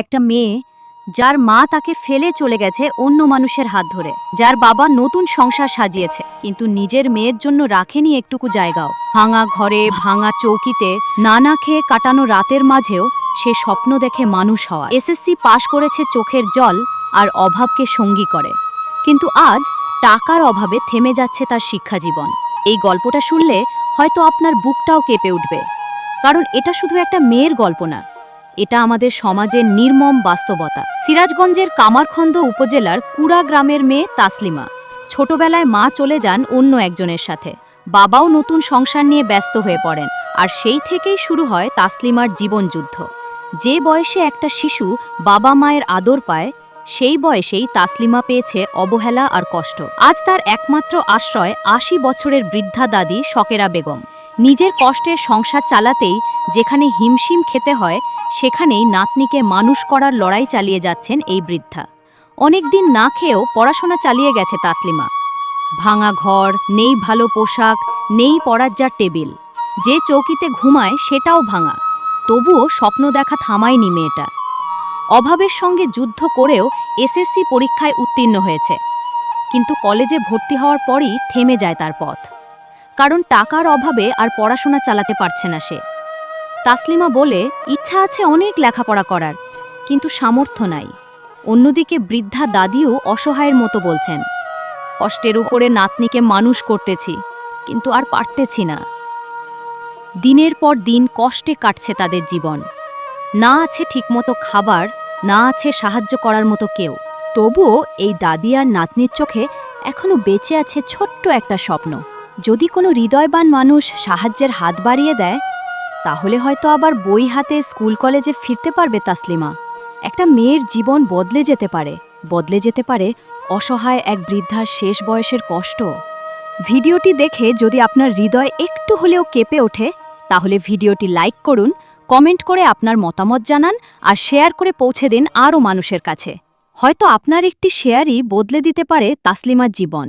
একটা মেয়ে যার মা তাকে ফেলে চলে গেছে অন্য মানুষের হাত ধরে, যার বাবা নতুন সংসার সাজিয়েছে কিন্তু নিজের মেয়ের জন্য রাখেনি একটুকু জায়গাও। ভাঙা ঘরে, ভাঙা চৌকিতে, না খেয়ে কাটানো রাতের মাঝেও সে স্বপ্ন দেখে মানুষ হওয়া। এসএসসি পাশ করেছে চোখের জল আর অভাবকে সঙ্গী করে, কিন্তু আজ টাকার অভাবে থেমে যাচ্ছে তার শিক্ষা জীবন। এই গল্পটা শুনলে হয়তো আপনার বুকটাও কেঁপে উঠবে, কারণ এটা শুধু একটা মেয়ের গল্প না, এটা আমাদের সমাজের নির্মম বাস্তবতা। সিরাজগঞ্জের কামারখন্দ উপজেলার কুড়া গ্রামের মেয়ে তাসলিমা। ছোটবেলায় মা চলে যান অন্য একজনের সাথে, বাবাও নতুন সংসার নিয়ে ব্যস্ত হয়ে পড়েন, আর সেই থেকেই শুরু হয় তাসলিমার জীবনযুদ্ধ। যে বয়সে একটা শিশু বাবা মায়ের আদর পায়, সেই বয়সেই তাসলিমা পেয়েছে অবহেলা আর কষ্ট। আজ তার একমাত্র আশ্রয় ৮০ বছরের বৃদ্ধা দাদি শকেরা বেগম। নিজের কষ্টের সংসার চালাতেই যেখানে হিমশিম খেতে হয়, সেখানেই নাতনিকে মানুষ করার লড়াই চালিয়ে যাচ্ছেন এই বৃদ্ধা। অনেকদিন না খেয়েও পড়াশোনা চালিয়ে গেছে তাসলিমা। ভাঙা ঘর, নেই ভালো পোশাক, নেই পড়ার যার টেবিল, যে চৌকিতে ঘুমায় সেটাও ভাঙা, তবুও স্বপ্ন দেখা থামায়নি মেয়েটা। অভাবের সঙ্গে যুদ্ধ করেও এসএসসি পরীক্ষায় উত্তীর্ণ হয়েছে, কিন্তু কলেজে ভর্তি হওয়ার পরই থেমে যায় তার পথ, কারণ টাকার অভাবে আর পড়াশোনা চালাতে পারছে না সে। তাসলিমা বলে, ইচ্ছা আছে অনেক লেখাপড়া করার, কিন্তু সামর্থ্য নাই। অন্যদিকে বৃদ্ধা দাদিও অসহায়ের মতো বলছেন, কষ্টের উপরে নাতনিকে মানুষ করতেছি, কিন্তু আর পারতেছি না। দিনের পর দিন কষ্টে কাটছে তাদের জীবন। না আছে ঠিকমতো খাবার, না আছে সাহায্য করার মতো কেউ। তবুও এই দাদি আর নাতনির চোখে এখনো বেঁচে আছে ছোট্ট একটা স্বপ্ন। যদি কোনো হৃদয়বান মানুষ সাহায্যের হাত বাড়িয়ে দেয়, তাহলে হয়তো আবার বই হাতে স্কুল কলেজে ফিরতে পারবে তাসলিমা। একটা মেয়ের জীবন বদলে যেতে পারে অসহায় এক বৃদ্ধার শেষ বয়সের কষ্ট। ভিডিওটি দেখে যদি আপনার হৃদয় একটু হলেও কেঁপে ওঠে, তাহলে ভিডিওটি লাইক করুন, কমেন্ট করে আপনার মতামত জানান, আর শেয়ার করে পৌঁছে দিন আরও মানুষের কাছে। হয়তো আপনার একটি শেয়ারই বদলে দিতে পারে তাসলিমার জীবন।